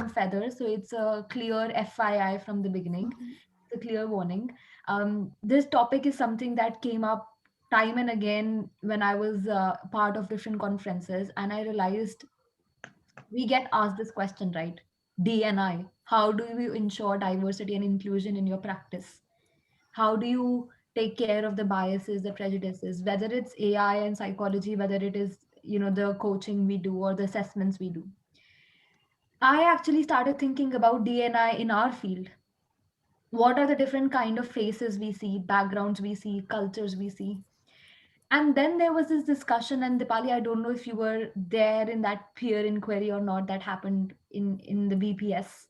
some feathers, so it's a clear FYI from the beginning. Mhm. It's a clear warning. This topic is something that came up time and again when I was part of different conferences, and I realized we get asked this question, right? DNI. How do you ensure diversity and inclusion in your practice? How do you take care of the biases, the prejudices, whether it's AI and psychology, whether it is, the coaching we do or the assessments we do? I actually started thinking about DNI in our field. What are the different kind of faces we see, backgrounds we see, cultures we see? And then there was this discussion, and Dipali, I don't know if you were there in that peer inquiry or not that happened in the BPS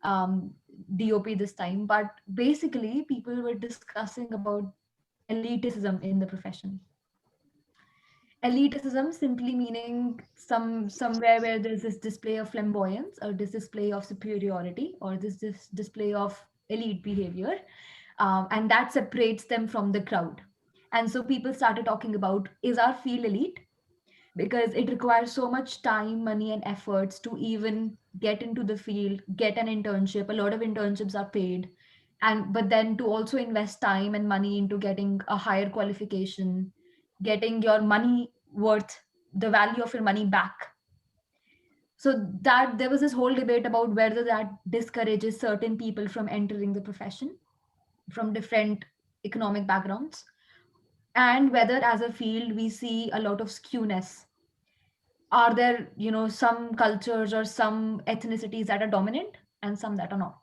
um, DOP this time, but basically people were discussing about elitism in the profession. Elitism simply meaning somewhere where there's this display of flamboyance or this display of superiority or this display of elite behavior, and that separates them from the crowd. And so people started talking about, is our field elite? Because it requires so much time, money, and efforts to even get into the field, get an internship. A lot of internships are paid, and but then to also invest time and money into getting a higher qualification, getting your money worth, the value of your money back. So that there was this whole debate about whether that discourages certain people from entering the profession from different economic backgrounds, and whether as a field we see a lot of skewness. Are there, some cultures or some ethnicities that are dominant and some that are not?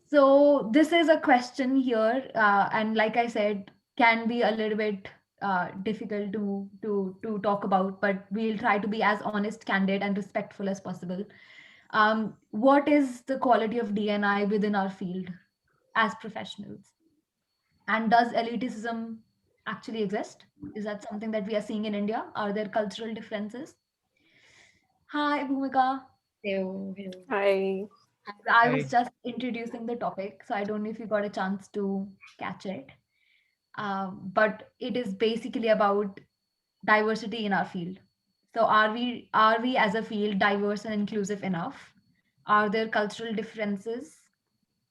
So this is a question here, and like I said, can be a little bit difficult to talk about, but we'll try to be as honest, candid, and respectful as possible. What is the quality of DNI within our field as professionals? And does elitism actually exist? Is that something that we are seeing in India? Are there cultural differences? Hi, Bhumika. Hello, hello. I I I was just introducing the topic, so I don't know if you got a chance to catch it. But it is basically about diversity in our field. So are we as a field diverse and inclusive enough? Are there cultural differences?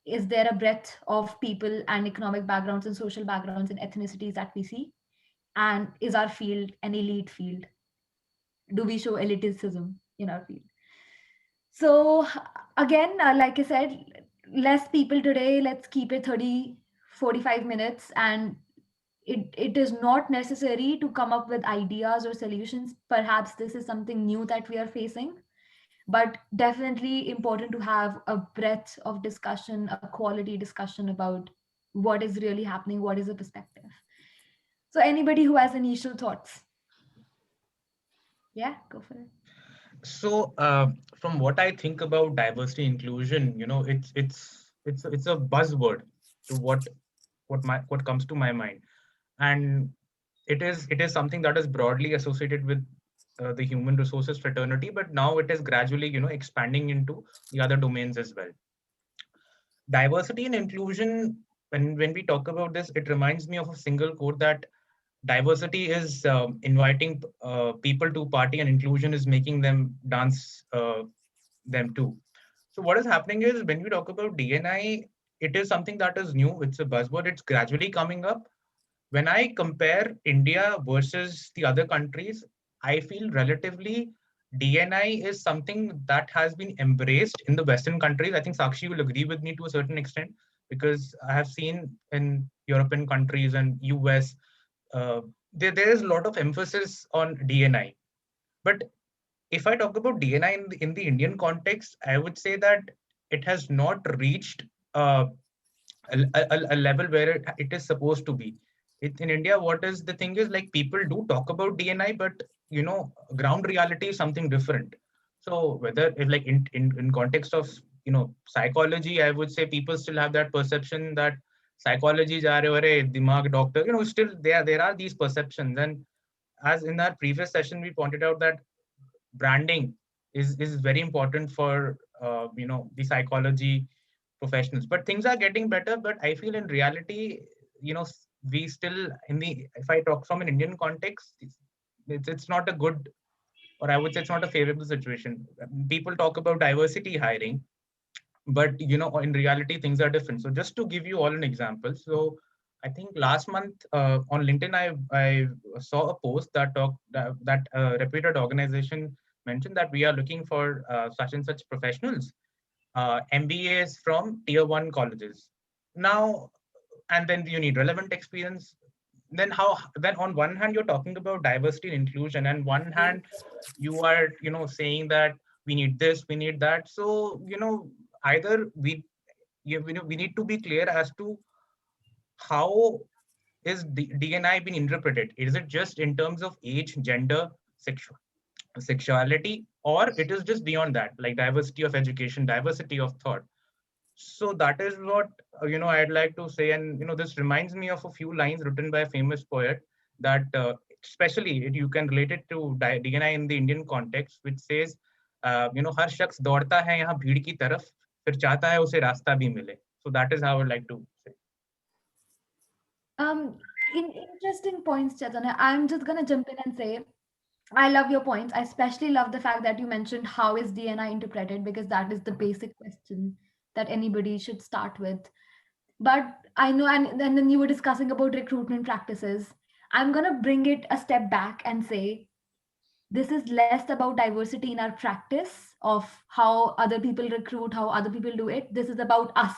Is there a breadth of people and economic backgrounds and social backgrounds and ethnicities that we see? And is our field an elite field? Do we show elitism in our field? So again, like I said, less people today. Let's keep it 30, 45 minutes. And it is not necessary to come up with ideas or solutions. Perhaps this is something new that we are facing, but definitely important to have a breadth of discussion, a quality discussion about what is really happening, what is the perspective. So anybody who has initial thoughts, yeah, go for it. so from what I think about diversity inclusion, it's a buzzword to what comes to my mind, and it is something that is broadly associated with the human resources fraternity, but now it is gradually expanding into the other domains as well. Diversity and inclusion, when we talk about this, it reminds me of a single quote that diversity is inviting people to party, and inclusion is making them dance them too. So what is happening is when we talk about DNI, it is something that is new. It's a buzzword. It's gradually coming up. When I compare India versus the other countries, I feel relatively DNI is something that has been embraced in the Western countries. I think Sakshi will agree with me to a certain extent, because I have seen in European countries and US, uh, there is a lot of emphasis on DNI. But if I talk about DNI in the Indian context, I would say that it has not reached uh, a level where it is supposed to be. In India, what is the thing is, like, people do talk about DNI, but ground reality is something different. So whether if, like, in context of psychology, I would say people still have that perception that psychology is dimag doctor. Still there are these perceptions, and as in our previous session we pointed out that branding is very important for the psychology professionals. But things are getting better, but I feel in reality, we still, if I talk from an Indian context, it's not a good or I would say it's not a favorable situation. People talk about diversity hiring, but in reality things are different. So just to give you all an example, so I think last month on LinkedIn, I saw a post that talked that reputed organization mentioned that we are looking for such and such professionals, MBAs from tier one colleges. Now, and then you need relevant experience. Then on one hand you're talking about diversity and inclusion, and one hand you are saying that we need this, we need that. So either we need to be clear as to how is DNI being interpreted. Is it just in terms of age, gender, sexuality, or it is just beyond that, like diversity of education, diversity of thought? So that is what I'd like to say. And this reminds me of a few lines written by a famous poet that especially you can relate it to DNI in the Indian context, which says हर शख्स दौड़ता है यहाँ भीड़ की तरफ, फिर चाहता है उसे रास्ता भी मिले. So that is how I would like to say. Interesting points, Chaitanya. I'm just gonna jump in and say I love your points. I especially love the fact that you mentioned how is DNI interpreted, because that is the basic question that anybody should start with. But I know, and then you were discussing about recruitment practices. I'm gonna bring it a step back and say this is less about diversity in our practice of how other people recruit, how other people do it. This is about us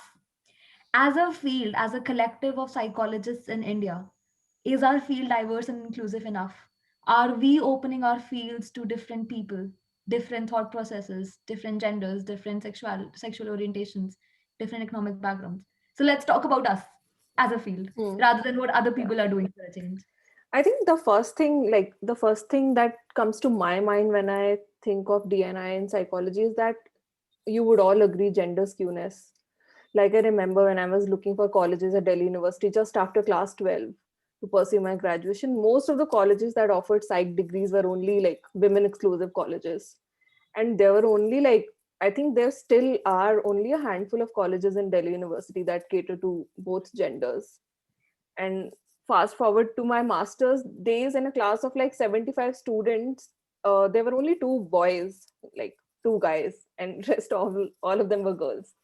as a field, as a collective of psychologists in India. Is our field diverse and inclusive enough? Are we opening our fields to different people, different thought processes, different genders, different sexual orientations, different economic backgrounds? So let's talk about us as a field rather than what other people are doing for a change. I think the first thing that comes to my mind when I think of DNI in psychology is that you would all agree gender skewness. Like I remember when I was looking for colleges at Delhi University just after class 12 to pursue my graduation, most of the colleges that offered psych degrees were only like women exclusive colleges. And there were only I think there still are only a handful of colleges in Delhi University that cater to both genders. And fast forward to my master's days, in a class of like 75 students, there were only two boys, like two guys, and rest all of them were girls.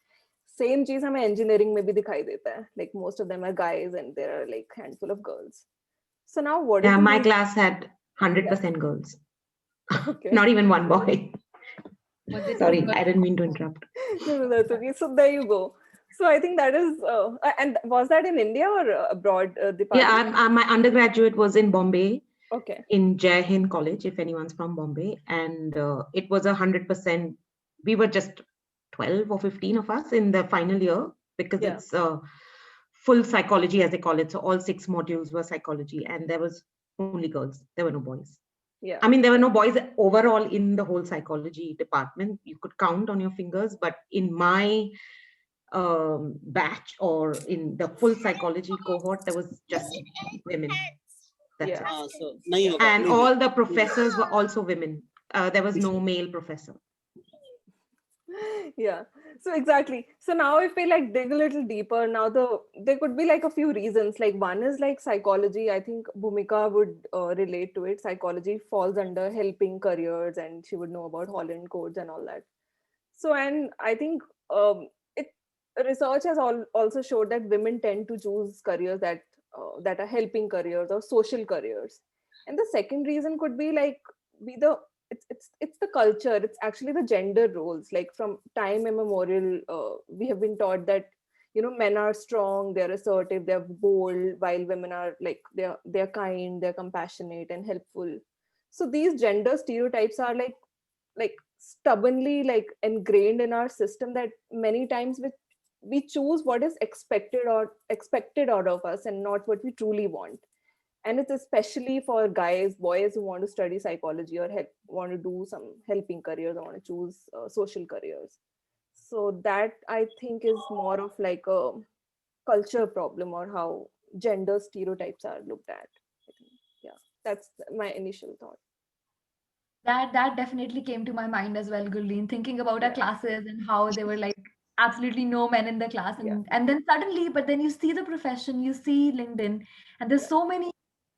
Same चीज हमें engineering में भी दिखाई देता है. Like most of them are guys and there are like handful of girls. So now what is my class had 100% girls. Okay. Not even one boy. Sorry, I didn't mean to interrupt. No, that's okay. So there you go. So I think that is, and was that in India or abroad? Yeah, my undergraduate was in Bombay. Okay. In Jai Hind College, if anyone's from Bombay, and it was 100%. We were just 12 or 15 of us in the final year, because it's full psychology, as they call it. So all 6 modules were psychology, and there was only girls. There were no boys. Yeah. I mean, there were no boys overall in the whole psychology department. You could count on your fingers, but in my batch or in the full psychology cohort, there was just women. That's it. And all the professors were also women. There was no male professor. Yeah, so exactly. So now if we like dig a little deeper, now there could be like a few reasons. Like one is like psychology. I think Bhumika would relate to it. Psychology falls under helping careers, and she would know about Holland codes and all that. So, and I think research has also showed that women tend to choose careers that are helping careers or social careers. And the second reason could be like it's the culture. It's actually the gender roles. Like from time immemorial, we have been taught that men are strong, they're assertive, they're bold, while women are like they're kind, they're compassionate and helpful. So these gender stereotypes are like stubbornly like ingrained in our system, that many times we choose what is expected out of us and not what we truly want. And it's especially for boys who want to study psychology or want to do some helping careers or want to choose social careers. So that I think is more of like a culture problem, or how gender stereotypes are looked at. I think. Yeah, that's my initial thought. That definitely came to my mind as well, Gurleen, thinking about our classes and how there were like absolutely no men in the class, and then suddenly, but then you see the profession, you see LinkedIn, and there's so many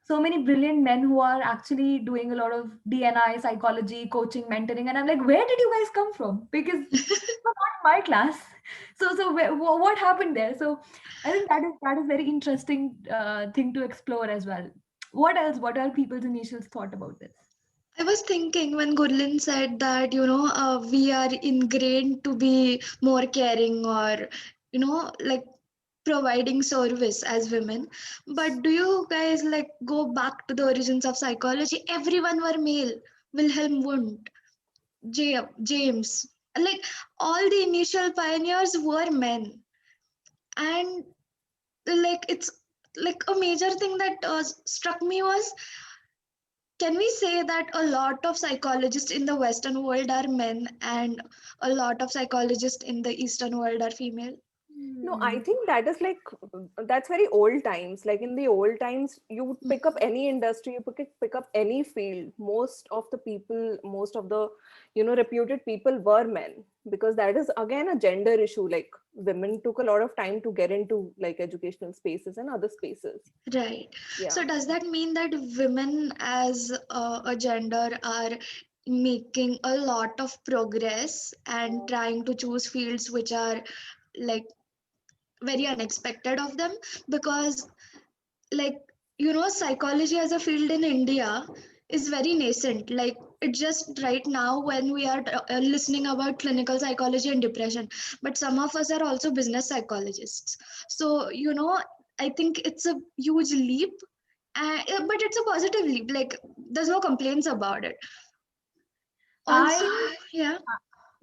so many brilliant men who are actually doing a lot of DNI, psychology, coaching, mentoring, and I'm like, where did you guys come from? Because it's not my class. So what happened there? So I think that is very interesting thing to explore as well. What else? What are people's initial thought about this? I was thinking when Gurlin said that, we are ingrained to be more caring or, like providing service as women. But do you guys like go back to the origins of psychology? Everyone were male. Wilhelm Wundt, James, like all the initial pioneers were men. And like it's like a major thing that struck me was, can we say that a lot of psychologists in the Western world are men and a lot of psychologists in the Eastern world are female? No, I think that is like, that's very old times. Like in the old times, you would pick up any industry, you pick up any field. Most of the people, most of the, reputed people were men, because that is again a gender issue. Like women took a lot of time to get into like educational spaces and other spaces. Right. Yeah. So does that mean that women as a gender are making a lot of progress and trying to choose fields which are like very unexpected of them? Because like, psychology as a field in India is very nascent. Like it just right now when we are listening about clinical psychology and depression, but some of us are also business psychologists. So I think it's a huge leap, but it's a positive leap. Like there's no complaints about it. Also, yeah.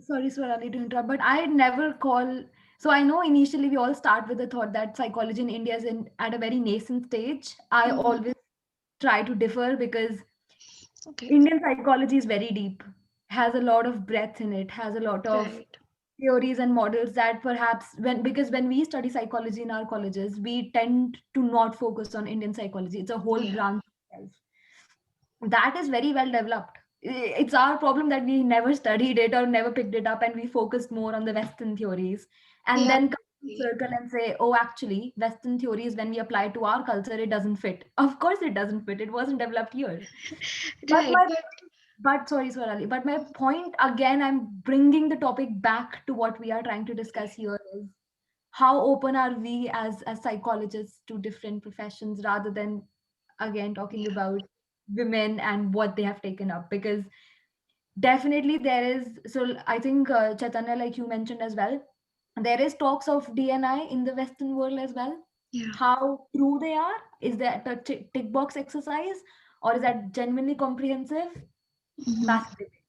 Sorry, Swarali, to interrupt, but I never call. So I know initially we all start with the thought that psychology in India is at a very nascent stage. I Mhm. always try to differ because Okay. Indian psychology is very deep, has a lot of breadth in it, has a lot of Right. theories and models that perhaps because when we study psychology in our colleges, we tend to not focus on Indian psychology. It's a whole Yeah. branch itself. That is very well developed. It's our problem that we never studied it or never picked it up, and we focused more on the Western theories, and Yeah. then come to circle and say, oh, actually, Western theories, when we apply to our culture, it doesn't fit. Of course it doesn't fit. It wasn't developed here. But Right. my but sorry, Swarali, but my point again, I'm bringing the topic back to what we are trying to discuss here is how open are we as psychologists to different professions, rather than again talking about women and what they have taken up. Because definitely there is, so I think Chaitanya, like you mentioned as well, there is talks of DNI in the Western world as well. Yeah. How true they are? Is that a tick box exercise, or is that genuinely comprehensive? Mhm. That's the debate.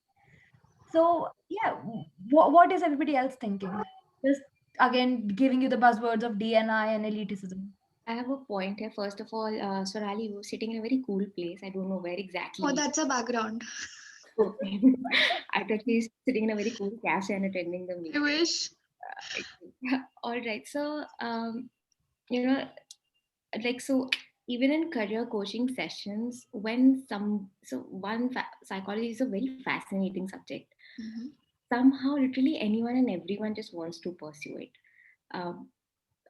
So yeah, what is everybody else thinking? Just again giving you the buzzwords of DNI and elitism. I have a point here. First of all, Sorali, you were sitting in a very cool place. I don't know where exactly. Oh, that's a background. Okay. I thought he's sitting in a very cool cafe and attending the I meeting. wish. All right. So, you know, like, so even in career coaching sessions, psychology is a very fascinating subject. Mhm. Somehow, literally anyone and everyone just wants to pursue it. Um,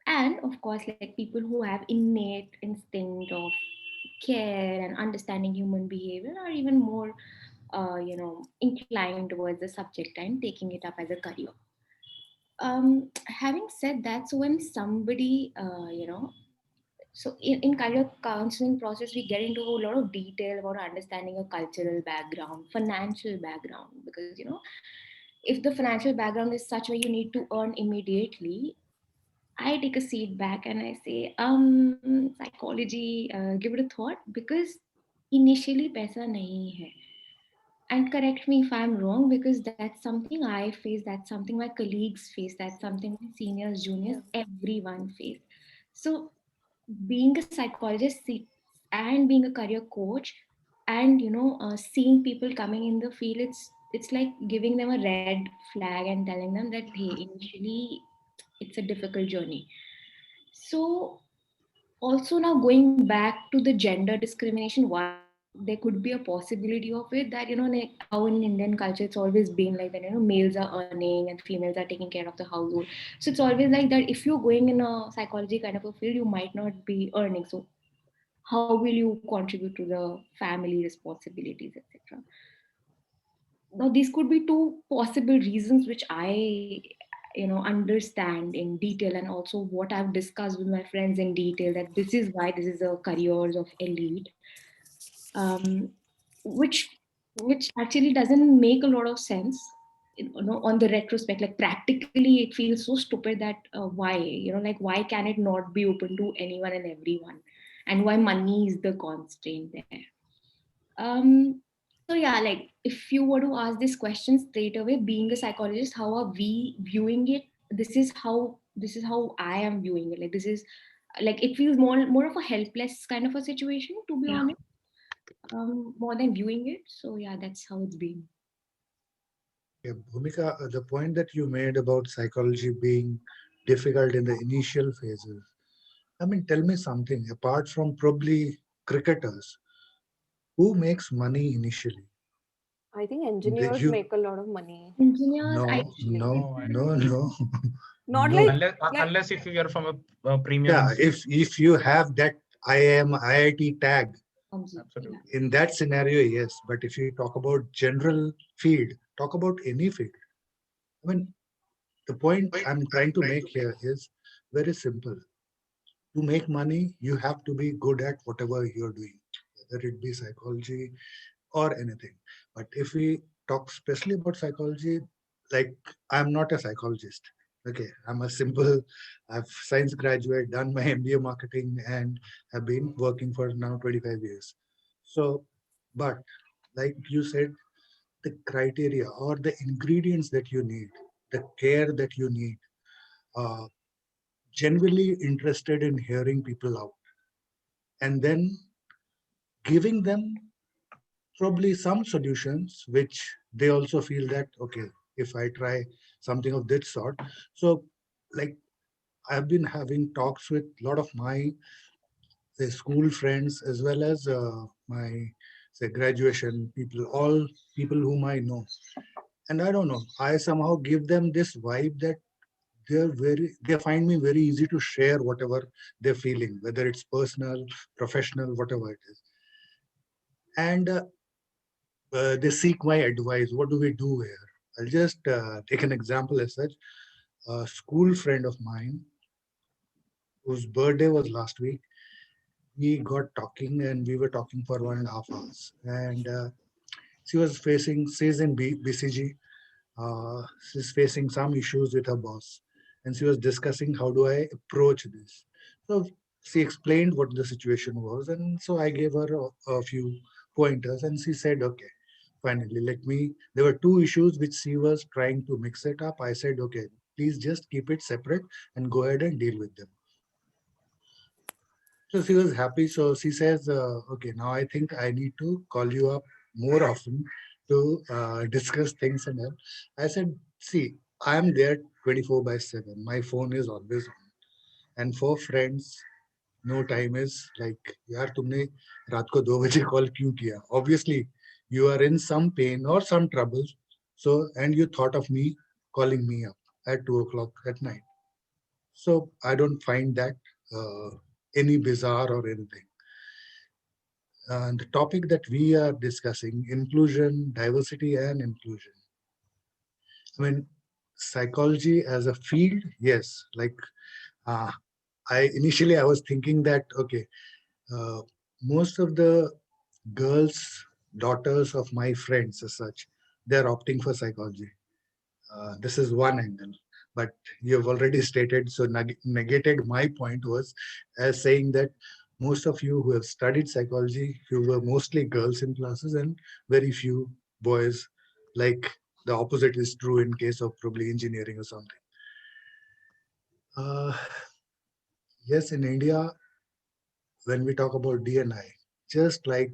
and of course, like people who have innate instinct of care and understanding human behavior are even more inclined towards the subject and taking it up as a career. Having said that, so when somebody so in career counseling process we get into a lot of detail about understanding a cultural background, financial background, because if the financial background is such where you need to earn immediately, I take a seat back and I say, psychology, give it a thought, because initially paisa nahi hai. And correct me if I'm wrong, because that's something I face, that's something my colleagues face, that's something my seniors, juniors, everyone face. So being a psychologist and being a career coach, and seeing people coming in the field, it's like giving them a red flag and telling them that hey, initially it's a difficult journey. So also now going back to the gender discrimination, one, there could be a possibility of it that like how in Indian culture it's always been like that, males are earning and females are taking care of the household. So it's always like that if you're going in a psychology kind of a field, you might not be earning. So how will you contribute to the family responsibilities, etc. Now these could be two possible reasons which I understand in detail, and also what I've discussed with my friends in detail, that this is why this is a careers of elite, um, which actually doesn't make a lot of sense, on the retrospect. Like practically it feels so stupid that why, like why can it not be open to anyone and everyone, and why money is the constraint there. So yeah, like if you were to ask this question straight away, being a psychologist, how are we viewing it? This is how I am viewing it. Like this is, like, it feels more of a helpless kind of a situation, to be Yeah. honest, more than viewing it. So yeah, that's how it's been. Yeah, Bhumika, the point that you made about psychology being difficult in the initial phases. I mean, tell me something, apart from probably cricketers, who makes money initially? I think They, engineers you make a lot of money Engineers, I no, initially. no, No, I no, don't think no, so. Not no. like Unless if you are from a premium Yeah, institute. if you have that IIM, IIT tag, yeah. Absolutely. in that scenario, yes. But if you talk about general field, talk about any field. I mean, the point I'm trying to make here is very simple. To make money, you have to be good at whatever you're doing, whether it be psychology or anything. But if we talk especially about psychology, like I'm not a psychologist. Okay, I'm a simple, I've science graduate, done my MBA marketing, and have been working for now 25 years. So, but like you said, the criteria or the ingredients that you need, the care that you need, uh, genuinely interested in hearing people out, and then giving them probably some solutions which they also feel that okay, if I try something of this sort. So like I've been having talks with a lot of my say, school friends as well as my say graduation people, all people whom I know, and I don't know, I somehow give them this vibe that they find me very easy to share whatever they're feeling, whether it's personal, professional, whatever it is. And they seek my advice. What do we do here? I'll just take an example as such. A school friend of mine, whose birthday was last week, we got talking and we were talking for 1.5 hours. And she's in BCG. She's facing some issues with her boss. And she was discussing how do I approach this. So she explained what the situation was. And so I gave her a few pointers and she said, okay, finally, there were two issues which she was trying to mix it up. I said, okay, please just keep it separate and go ahead and deal with them. So she was happy. So she says, okay, now I think I need to call you up more often to discuss things and all. I said, see, I'm there 24 by 7. My phone is always on. And for friends, no time is like, यार तुमने रात को 2 बजे call क्यों किया? Obviously, you are in some pain or some trouble. So, and you thought of me calling me up at 2 o'clock at night. So I don't find that any bizarre or anything. And the topic that we are discussing, inclusion, diversity, and inclusion. I mean, psychology as a field, yes. Like, uh, I was thinking that okay, uh, most of the girls, daughters of my friends, as such, they're opting for psychology. This is one angle, but you have already stated, so negated my point was as saying that most of you who have studied psychology, you were mostly girls in classes and very few boys. Like the opposite is true in case of probably engineering or something. Uh, yes, in India, when we talk about DNI, just like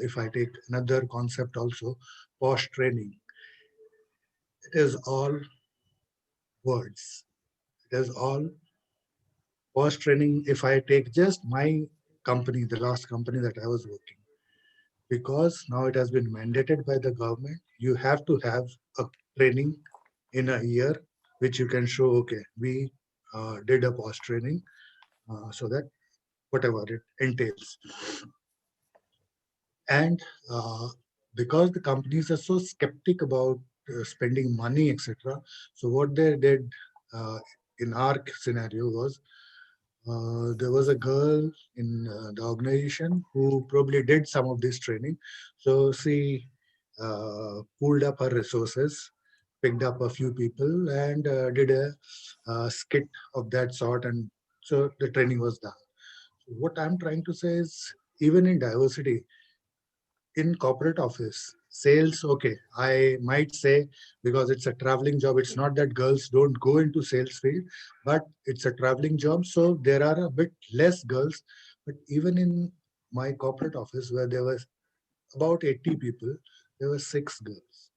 if I take another concept also, post training, it is all words. It is all post training. If I take just my company, the last company that I was working, because now it has been mandated by the government, you have to have a training in a year, which you can show, okay, we did a post training so that whatever it entails. And because the companies are so skeptic about spending money, etc., so what they did in our scenario was there was a girl in the organization who probably did some of this training. So she pooled up her resources, picked up a few people, and did a skit of that sort. And so the training was done. So what I'm trying to say is, even in diversity, in corporate office, sales, okay, I might say because it's a traveling job, it's not that girls don't go into sales field, but it's a traveling job. So there are a bit less girls. But even in my corporate office, where there was about 80 people, there were 6 girls.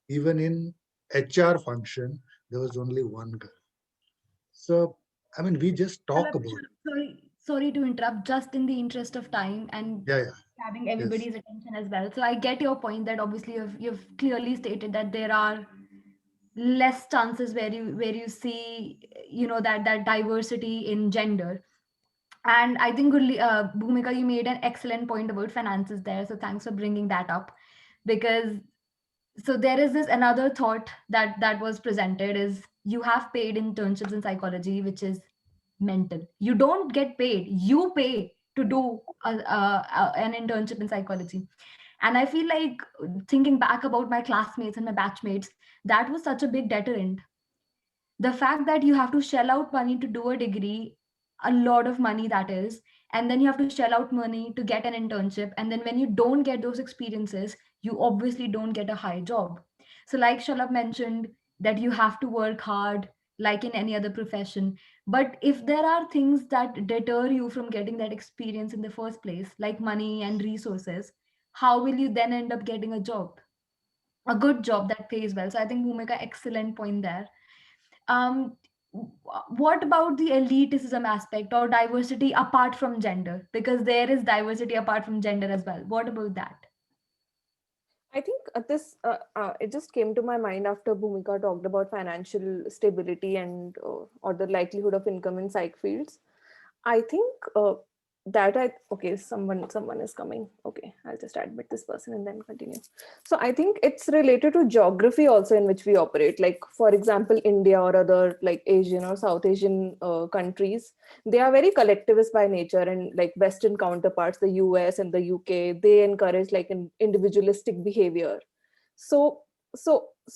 Even in HR function, there was only one girl. So, I mean, we just talk about it. Sorry to interrupt, just in the interest of time and Yeah, yeah, having yes. everybody's attention as well. So I get your point that obviously you've clearly stated that there are less chances where you see, you know, that diversity in gender. And I think Bhumika, you made an excellent point about finances there, so thanks for bringing that up. Because so there is this another thought that was presented is you have paid internships in psychology, which is mental. You don't get paid, you pay to do an internship in psychology. And I feel like, thinking back about my classmates and my batchmates, that was such a big deterrent. The fact that you have to shell out money to do a degree, a lot of money that is, and then you have to shell out money to get an internship, and then when you don't get those experiences, you obviously don't get a high job. So like Shalabh mentioned, that you have to work hard like in any other profession. But if there are things that deter you from getting that experience in the first place, like money and resources, how will you then end up getting a job, a good job that pays well? So I think Bhumika, excellent point there. um what about the elitism aspect or diversity apart from gender, because there is diversity apart from gender as well? What about that? I think it just came to my mind after Bhumika talked about financial stability and or the likelihood of income in psych fields. I think okay, someone is coming. Okay, I'll just admit this person and then continue. So I think it's related to geography also in which we operate. Like for example, India or other like Asian or South Asian countries, they are very collectivist by nature, and like Western counterparts, the US and the UK, they encourage like an individualistic behavior. So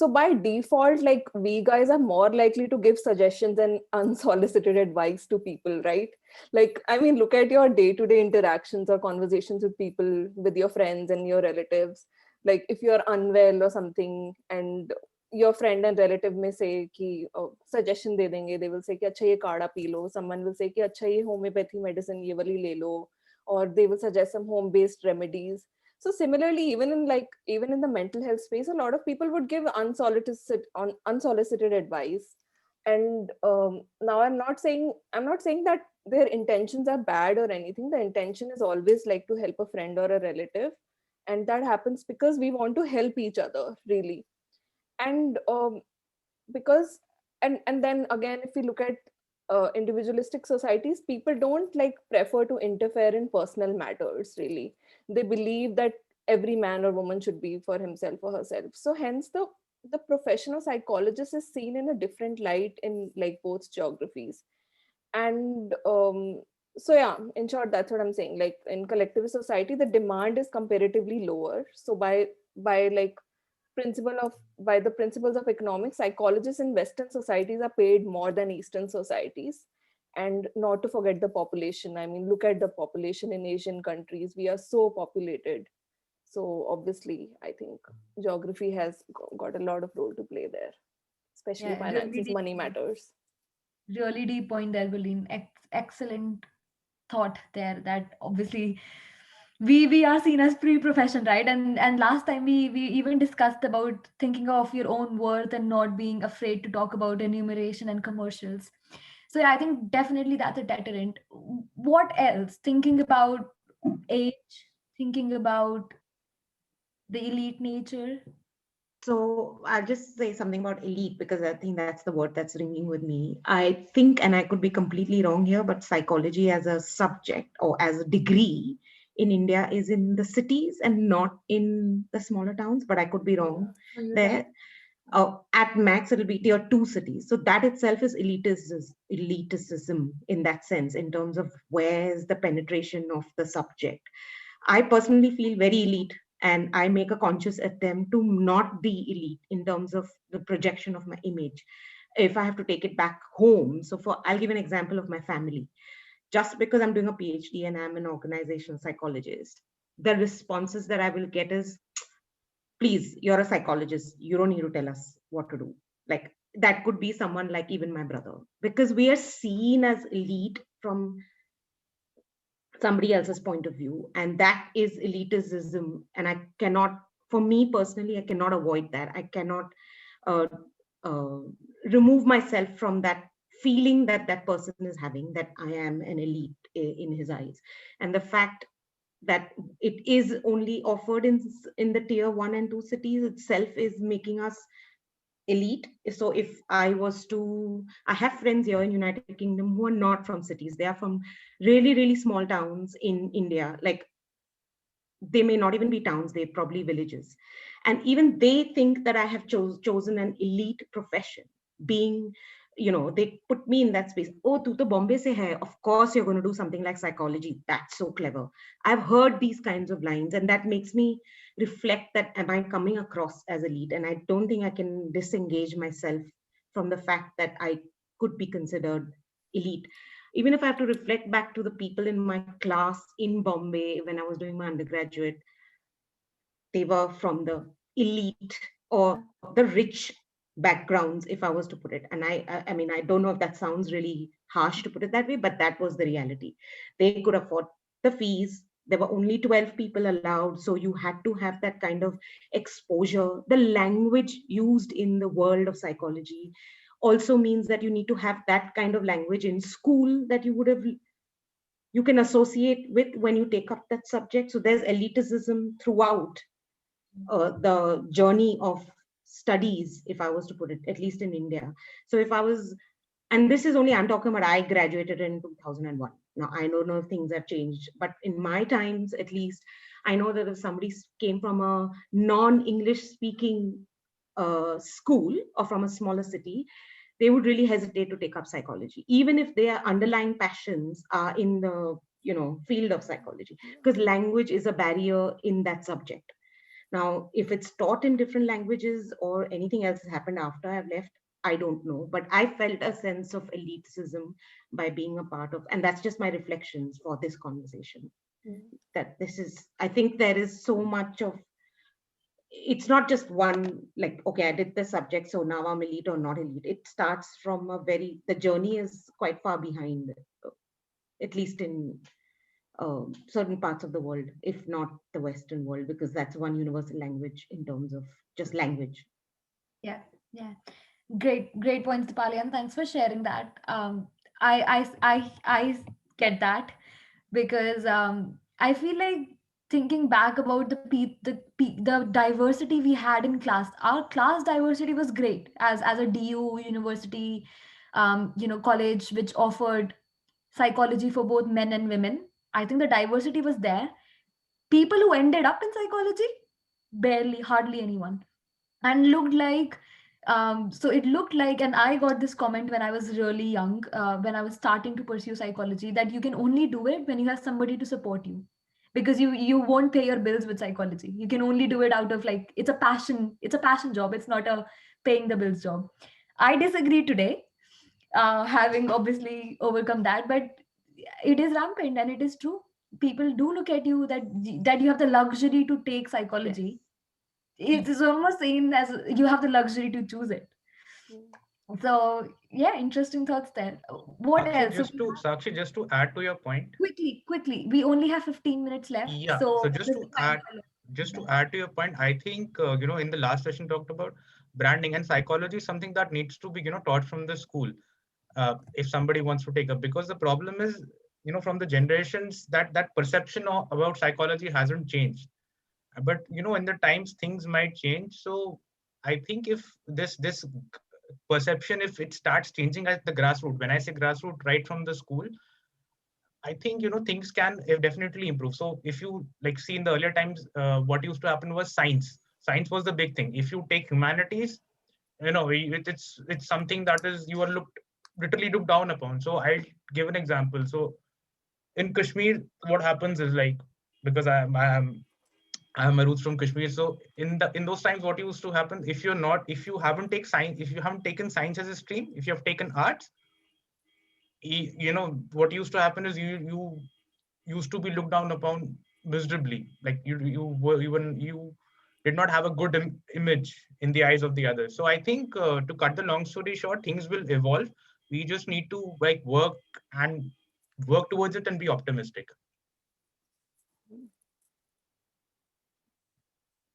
by default, like we guys are more likely to give suggestions and unsolicited advice to people, right? Like, I mean, look at your day-to-day interactions or conversations with people, with your friends and your relatives. Like if you're unwell or something and your friend and relative may say कि suggestion दे देंगे, they will say कि अच्छा ये काढ़ा P low, someone will say कि अच्छा ये homeopathy medicine ये वाली ले लो, or they will suggest some home-based remedies. So similarly, even in the mental health space, a lot of people would give unsolicited advice. And now I'm not saying that their intentions are bad or anything. The intention is always like to help a friend or a relative, and that happens because we want to help each other, really. And because and then again, if we look at individualistic societies, people don't like prefer to interfere in personal matters, really. They believe that every man or woman should be for himself or herself. So hence the profession of psychologist is seen in a different light in like both geographies. And so yeah, in short, that's what I'm saying. Like in collectivist society, the demand is comparatively lower. So by like by the principles of economics, psychologists in Western societies are paid more than Eastern societies. And not to forget the population. I mean, look at the population in Asian countries. We are so populated. So obviously, I think geography has got a lot of role to play there, especially Yeah, really finances, deep, money matters. really deep point there, Gulin. Excellent thought there, that obviously we are seen as pre-profession, right? And last time we even discussed about thinking of your own worth and not being afraid to talk about enumeration and commercials. So yeah, I think definitely that's a deterrent. What else? Thinking about age, thinking about the elite nature. So I'll just say something about elite because I think that's the word that's ringing with me. I think, and I could be completely wrong here, but psychology as a subject or as a degree in India is in the cities and not in the smaller towns, but I could be wrong there. At max, it'll be tier 2 cities. So that itself is elitism in that sense, in terms of where's the penetration of the subject. I personally feel very elite, and I make a conscious attempt to not be elite in terms of the projection of my image. If I have to take it back home, so I'll give an example of my family. Just because I'm doing a PhD and I'm an organizational psychologist, the responses that I will get is, please, you're a psychologist, you don't need to tell us what to do. Like, that could be someone like even my brother, because we are seen as elite from somebody else's point of view, and that is elitism. And I cannot, for me personally, I cannot avoid that. I cannot uh, uh, remove myself from that feeling that that person is having, that I am an elite in his eyes. And the fact that it is only offered in the tier 1 and 2 cities itself is making us elite. So if I was to, I have friends here in United Kingdom who are not from cities. They are from really, really small towns in India. Like, they may not even be towns, they're probably villages. And even they think that I have chosen an elite profession, being, they put me in that space. Oh, tu to Bombay se hai, of course you're going to do something like psychology. That's so clever. I've heard these kinds of lines, and that makes me reflect that, am I coming across as elite? And I don't think I can disengage myself from the fact that I could be considered elite. Even if I have to reflect back to the people in my class in Bombay when I was doing my undergraduate, they were from the elite or the rich backgrounds, if I was to put it. And I mean, I don't know if that sounds really harsh to put it that way, but that was the reality. They could afford the fees. There were only 12 people allowed. So you had to have that kind of exposure. The language used in the world of psychology also means that you need to have that kind of language in school that you can associate with when you take up that subject. So there's elitism throughout the journey of studies, if I was to put it, at least in India. So if I was, and this is only, I'm talking about, I graduated in 2001. Now, I don't know if things have changed, but in my times, at least, I know that if somebody came from a non-English speaking school or from a smaller city, they would really hesitate to take up psychology, even if their underlying passions are in the field of psychology, because language is a barrier in that subject. Now, if it's taught in different languages or anything else has happened after I've left, I don't know. But I felt a sense of elitism by being a part of, and that's just my reflections for this conversation. That this is, I think there is so much of, it's not just one, like, okay, I did this subject, so now I'm elite or not elite. It starts from the journey is quite far behind, at least in certain parts of the world, if not the Western world, because that's one universal language in terms of just language. Yeah. Great points, Dipali, and thanks for sharing that. I get that, because I feel like, thinking back about the diversity we had in class, our class diversity was great as a DU university, college which offered psychology for both men and women. I think the diversity was there. People who ended up in psychology, barely, hardly anyone, and looked like, so it looked like, and I got this comment when I was really young, when I was starting to pursue psychology, that you can only do it when you have somebody to support you, because you won't pay your bills with psychology. You can only do it out of, like, it's a passion job. It's not a paying the bills job. I disagree today, having obviously overcome that, but it is rampant and it is true. People do look at you that you have the luxury to take psychology. It is almost seen as you have the luxury to choose it. So yeah, interesting thoughts there. What Sakshi, else? Sakshi, just to add to your point. Quickly, we only have 15 minutes left. Yeah. So So just to add to your point, I think in the last session talked about branding, and psychology is something that needs to be taught from the school. If somebody wants to take up, because the problem is, from the generations, that perception about psychology hasn't changed. But in the times things might change. So I think if this perception, if it starts changing at the grassroots, when I say grassroots, right from the school, I think things can definitely improve. So if you like see in the earlier times, what used to happen was science. Science was the big thing. If you take humanities, it's something that is you are literally looked down upon. So I'll give an example. So in Kashmir, what happens is like, because I have my roots from Kashmir. So in those times, what used to happen, if you haven't taken science, if you haven't taken science as a stream, if you have taken arts, what used to happen is you used to be looked down upon miserably. Like you did not have a good image in the eyes of the others. So I think, to cut the long story short, things will evolve. We just need to like work towards it and be optimistic.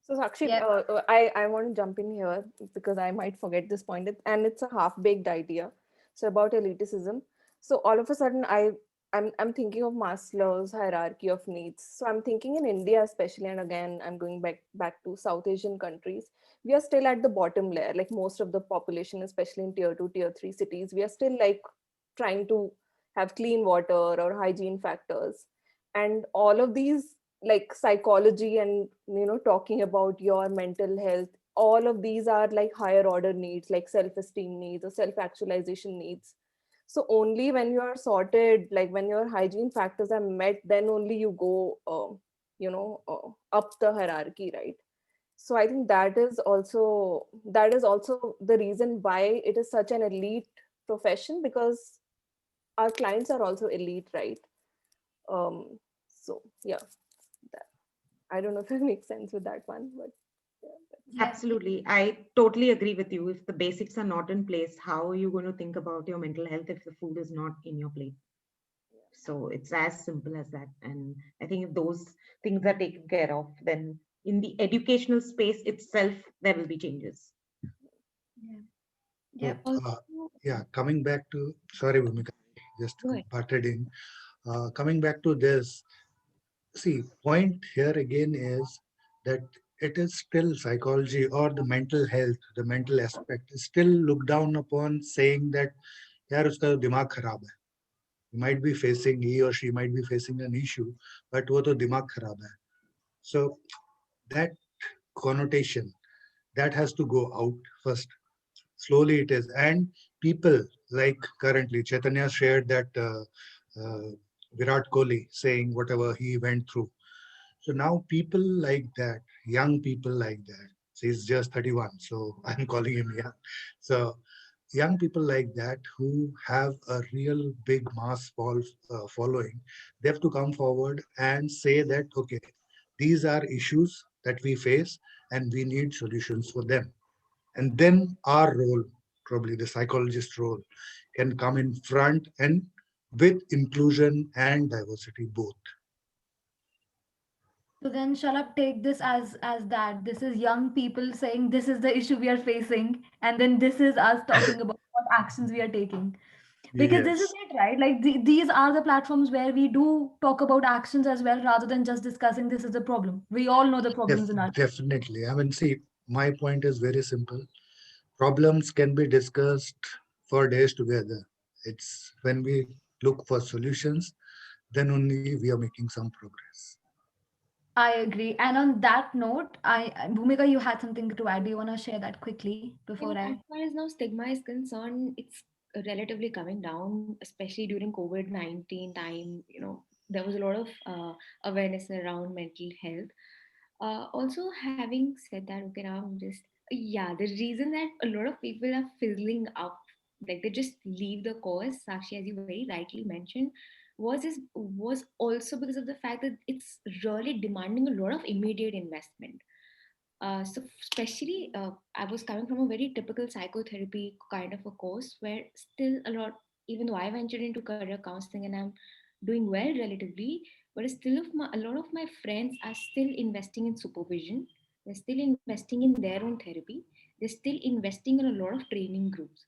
So Sakshi, Yeah. I want to jump in here because I might forget this point, and it's a half-baked idea. So about elitism. So all of a sudden, I'm thinking of Maslow's hierarchy of needs. So I'm thinking in India especially, and again I'm going back to South Asian countries. We are still at the bottom layer. Like most of the population, especially in tier 2, tier 3 cities, we are still like trying to have clean water or hygiene factors, and all of these like psychology and talking about your mental health, all of these are like higher order needs like self-esteem needs or self-actualization needs. So only when you are sorted, like when your hygiene factors are met, then only you go up the hierarchy, right? So I think that is also the reason why it is such an elite profession, because our clients are also elite, right? So yeah, that, I don't know if it makes sense with that one, but yeah. Yeah. Absolutely. I totally agree with you. If the basics are not in place, how are you going to think about your mental health if the food is not in your plate? So it's as simple as that. And I think if those things are taken care of, then in the educational space itself, there will be changes. Yeah. So, Yep. yeah, coming back to, sorry, Bhumika, just Go ahead. butted in. Coming back to this, see, point here again is that it is still psychology or the mental health, the mental aspect is still looked down upon, saying that, yaar, uska dimag kharab hai. He might be facing, he or she might be facing an issue, but wo to dimag kharab hai. So that connotation, that has to go out first. Slowly it is. And people like currently, Chaitanya shared that Virat Kohli saying whatever he went through. So now people like that, young people like that. So he's just 31, so I'm calling him young. So young people like that who have a real big following, they have to come forward and say that, okay, these are issues that we face and we need solutions for them. And then our role, probably the psychologist role, can come in front and with inclusion and diversity both. So then shall I take this as that this is young people saying this is the issue we are facing, and then this is us talking about what actions we are taking. Because this is Yes. it, right? Like these are the platforms where we do talk about actions as well, rather than just discussing this is a problem. We all know the problems in our. Definitely. I mean, see, my point is very simple. Problems can be discussed for days together. It's when we look for solutions, then only we are making some progress. I agree. And on that note, Bhumika, you had something to add. Do you want to share that quickly before As I? far as now stigma is concerned, it's relatively coming down, especially during COVID-19 time. There was a lot of awareness around mental health. Also, having said that, okay, now I'm just, yeah, the reason that a lot of people are fizzling up, like they just leave the course, Sakshi, as you very rightly mentioned, was also because of the fact that it's really demanding a lot of immediate investment. So especially, I was coming from a very typical psychotherapy kind of a course where still a lot, even though I ventured into career counseling and I'm doing well relatively, but a lot of my friends are still investing in supervision. They're still investing in their own therapy. They're still investing in a lot of training groups.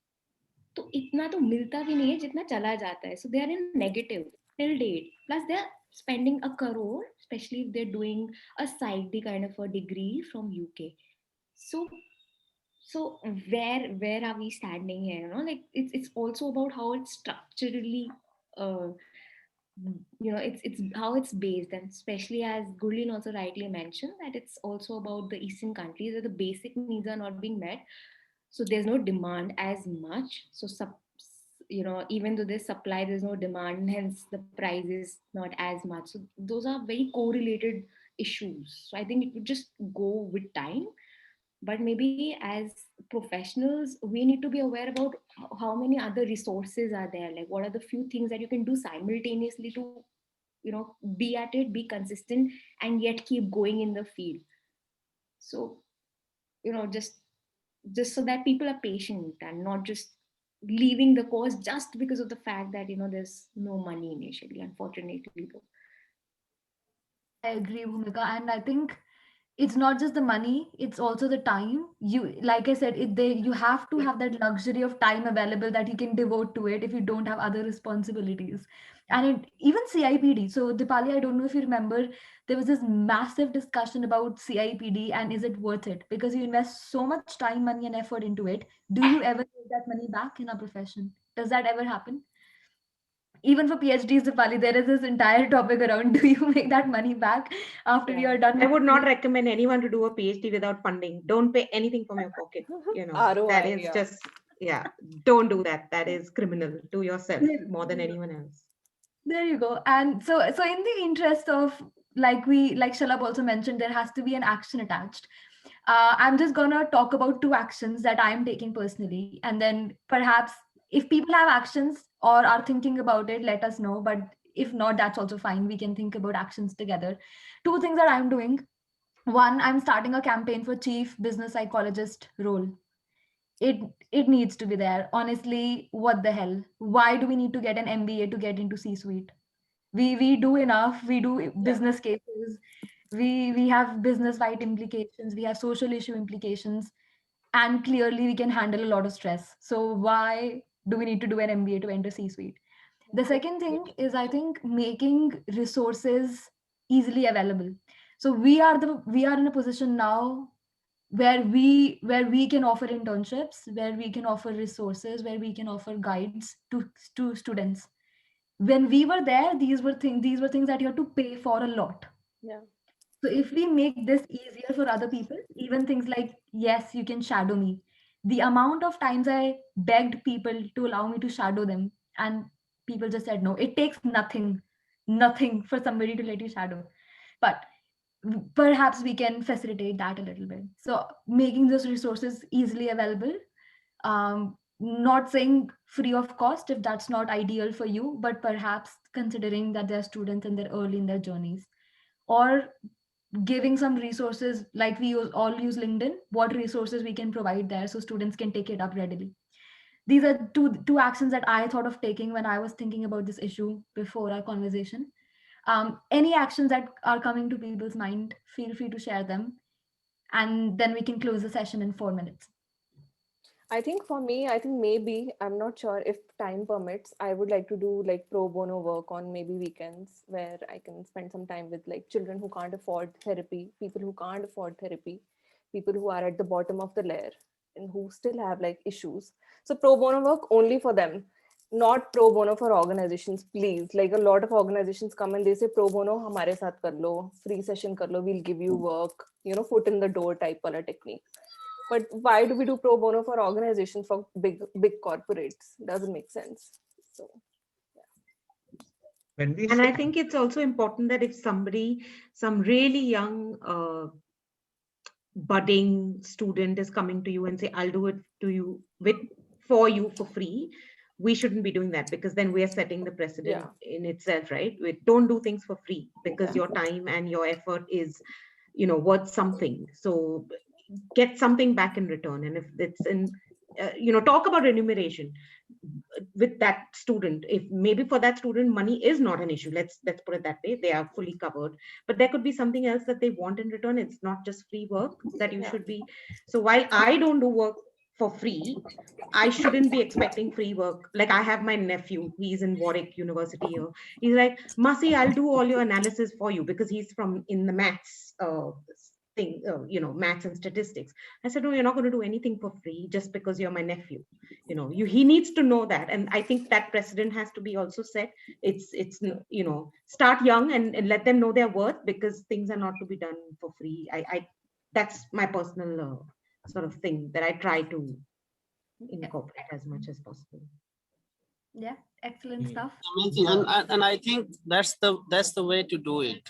तो इतना तो मिलता भी नहीं है जितना चला जाता है. So they are in negative till date. Plus they are spending a crore, especially if they're doing a side kind of a degree from UK. So So where are we standing here? Like it's also about how it's structurally, uh, it's how it's based, and especially as Gurleen also rightly mentioned, that it's also about the Eastern countries where the basic needs are not being met, so there's no demand as much. So even though there's supply, there's no demand, hence the price is not as much. So those are very correlated issues. So I think it would just go with time, but maybe as professionals we need to be aware about how many other resources are there, like what are the few things that you can do simultaneously to be at it, be consistent, and yet keep going in the field. So just so that people are patient and not just leaving the course just because of the fact that there's no money initially, unfortunately though. I agree, Bhumika, and I think it's not just the money, it's also the time. You, like I said, you have to have that luxury of time available that you can devote to it if you don't have other responsibilities. And even CIPD. So Dipali, I don't know if you remember, there was this massive discussion about CIPD and is it worth it? Because you invest so much time, money, and effort into it. Do you ever get that money back in a profession? Does that ever happen? Even for PhDs, Dipali, there is this entire topic around do you make that money back after Yeah. you're done? I would not recommend anyone to do a PhD without funding. Don't pay anything from your pocket. That ROI, is yeah. just, don't do that. That is criminal to yourself more than anyone else. There you go. And so in the interest of, like Shalab also mentioned, there has to be an action attached. I'm just gonna talk about two actions that I'm taking personally, and then perhaps if people have actions or are thinking about it, let us know. But if not, that's also fine. We can think about actions together. Two things that I'm doing. One, I'm starting a campaign for chief business psychologist role. It needs to be there. Honestly, what the hell? Why do we need to get an MBA to get into C-suite? We do enough. We do business cases. We have business wide implications. We have social issue implications, and clearly we can handle a lot of stress. So why do we need to do an MBA to enter C-suite? The second thing is, I think, making resources easily available. So we are in a position now where we can offer internships, where we can offer resources, where we can offer guides to students. When we were there, these were things that you have to pay for a lot. Yeah. So if we make this easier for other people, even things like, yes, you can shadow me. The amount of times I begged people to allow me to shadow them, and people just said no. It takes nothing for somebody to let you shadow. But perhaps we can facilitate that a little bit. So making those resources easily available, not saying free of cost if that's not ideal for you, but perhaps considering that they're students and they're early in their journeys, or giving some resources, like all use LinkedIn, what resources we can provide there so students can take it up readily. These are two actions that I thought of taking when I was thinking about this issue before our conversation. Any actions that are coming to people's mind, feel free to share them, and then we can close the session in 4 minutes. I think for me, I think maybe, I'm not sure if time permits, I would like to do like pro bono work on maybe weekends where I can spend some time with like children who can't afford therapy, people who can't afford therapy, people who are at the bottom of the layer and who still have like issues. So pro bono work only for them, not pro bono for organizations, please. Like a lot of organizations come and they say pro bono hamare saath kar lo, free session kar lo, we'll give you work, foot in the door type wala technique. But why do we do pro bono for organizations, for big corporates? Doesn't make sense. So And I think it's also important that if some really young budding student is coming to you and say, I'll do it for you for free, we shouldn't be doing that, because then we are setting the precedent in itself, right? We don't do things for free, because your time and your effort is worth something. So get something back in return. And if it's in talk about remuneration with that student. If maybe for that student money is not an issue, let's put it that way, they are fully covered, but there could be something else that they want in return. It's not just free work that you should be. So while I don't do work for free, I shouldn't be expecting free work. Like, I have my nephew, he's in Warwick University here. He's like, Masi, I'll do all your analysis for you, because he's in the maths thing, maths and statistics. I said, no, you're not going to do anything for free just because you're my nephew. He needs to know that. And I think that precedent has to be also set. It's start young and let them know their worth, because things are not to be done for free. That's my personal sort of thing that I try to incorporate as much as possible. Yeah, excellent stuff. Amazing. And I think that's the way to do it.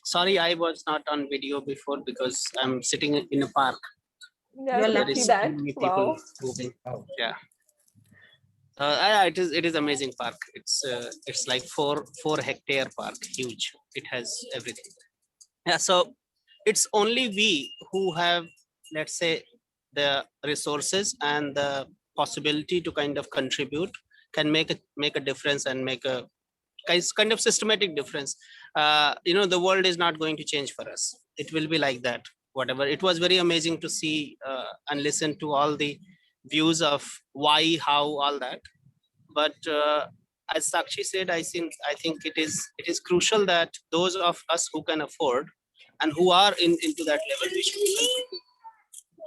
Sorry, I was not on video before because I'm sitting in a park. Yeah, You're I lucky. see that. People Wow. moving. Wow. Yeah. It is amazing park. It's like 4-hectare park, huge. It has everything. Yeah. So it's only we who have, let's say, the resources and the possibility to kind of contribute, can make a difference and make a kind of systematic difference. The world is not going to change for us. It will be like that. Whatever. It was very amazing to see and listen to all the views of why, how, all that. But as Sakshi said, I think it is crucial that those of us who can afford and who are into that level, we should contribute.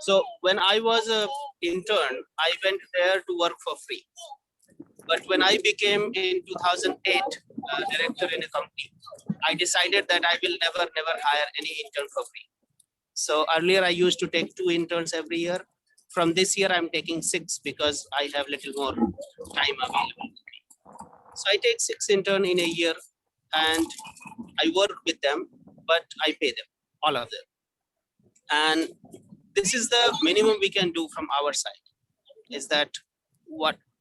So when I was an intern, I went there to work for free. But when I became in 2008 director in a company, I decided that I will never hire any intern for free. So earlier I used to take 2 interns every year. From this year, I'm taking 6 because I have little more time available. So I take 6 interns in a year and I work with them, but I pay them, all of them. And this is the minimum we can do from our side, is that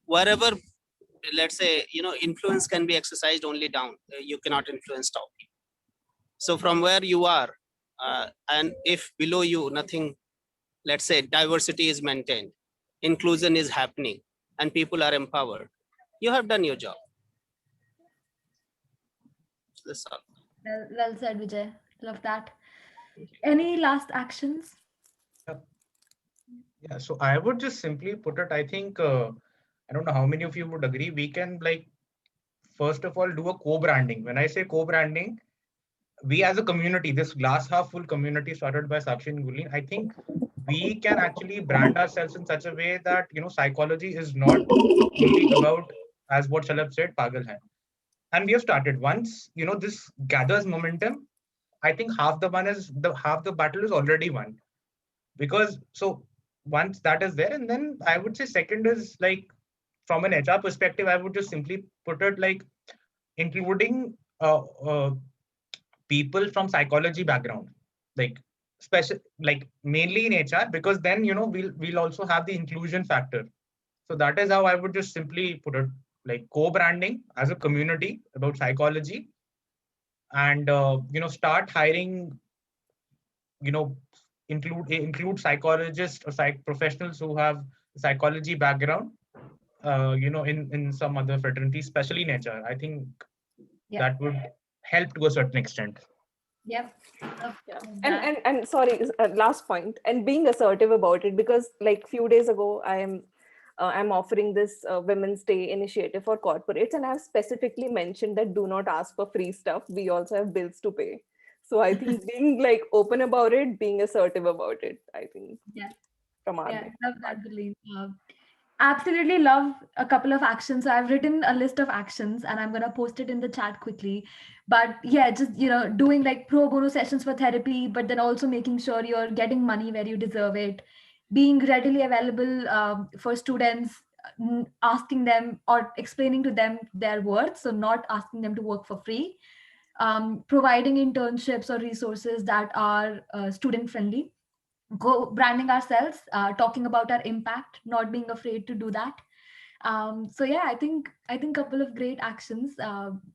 wherever, let's say, influence can be exercised only down. You cannot influence top. So from where you are, and if below you nothing, let's say diversity is maintained, inclusion is happening, and people are empowered, you have done your job. That's all. Well said, Vijay. Love that. Any last actions? Yeah, so I would just simply put it, I think, I don't know how many of you would agree, we can, like, first of all, do a co-branding. When I say co-branding, we as a community, this glass half full community started by Sakshi and Gurleen, I think we can actually brand ourselves in such a way that, psychology is not only about, as what Shalabh said, pagal hai. And we have started. Once, this gathers momentum, I think half the battle is already won. Because so once that is there, and then I would say second is, like, from an HR perspective, I would just simply put it like including people from psychology background, like special, like mainly in HR, because then we'll also have the inclusion factor. So that is how I would just simply put it, like co-branding as a community about psychology, and start hiring, include psychologists or professionals who have psychology background, in some other fraternities, especially in HR. I think that would help to a certain extent. Yep. Yeah. And sorry, last point, and being assertive about it, because like few days ago, I'm offering this Women's Day initiative for corporates, and I've specifically mentioned that do not ask for free stuff. We also have bills to pay. So I think being like open about it, being assertive about it, I think. Yeah. From our Yeah, love that, Gurleen. Absolutely love a couple of actions. So I've written a list of actions and I'm going to post it in the chat quickly. But yeah, just, doing like pro bono sessions for therapy, but then also making sure you're getting money where you deserve it, being readily available for students, asking them or explaining to them their worth. So not asking them to work for free, providing internships or resources that are student friendly, branding ourselves, talking about our impact, not being afraid to do that. So yeah, I think a couple of great actions.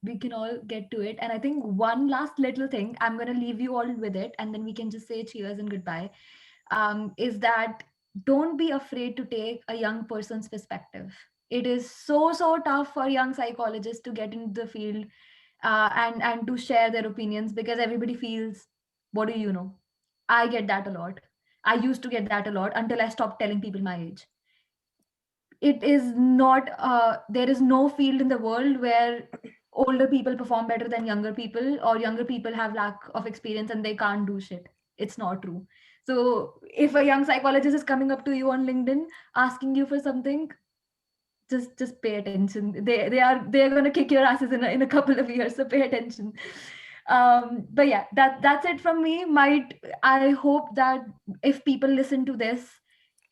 We can all get to it. And I think one last little thing, I'm going to leave you all with it, and then we can just say cheers and goodbye, is that don't be afraid to take a young person's perspective. It is so tough for young psychologists to get into the field, and to share their opinions, because everybody feels, what do you know? I get that a lot. I used to get that a lot until I stopped telling people my age. It is not, there is no field in the world where older people perform better than younger people, or younger people have lack of experience and they can't do shit. it's not true. So if a young psychologist is coming up to you on LinkedIn asking you for something, just pay attention. They're gonna kick your asses in a couple of years, so pay attention. But yeah, that's it from me. I hope that if people listen to this,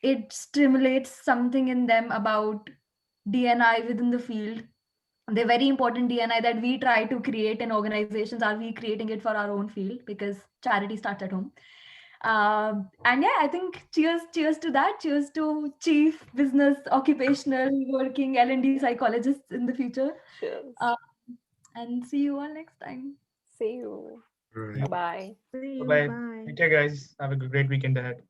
it stimulates something in them about DNI within the field. The very important DNI that we try to create in organizations. Are we creating it for our own field? Because charity starts at home. And yeah, I think cheers to that. Cheers to chief business occupational working L&D psychologists in the future. Cheers. And see you all next time. See you. Right. Bye. See you, Bye. bye. Take care, guys. Have a great weekend ahead.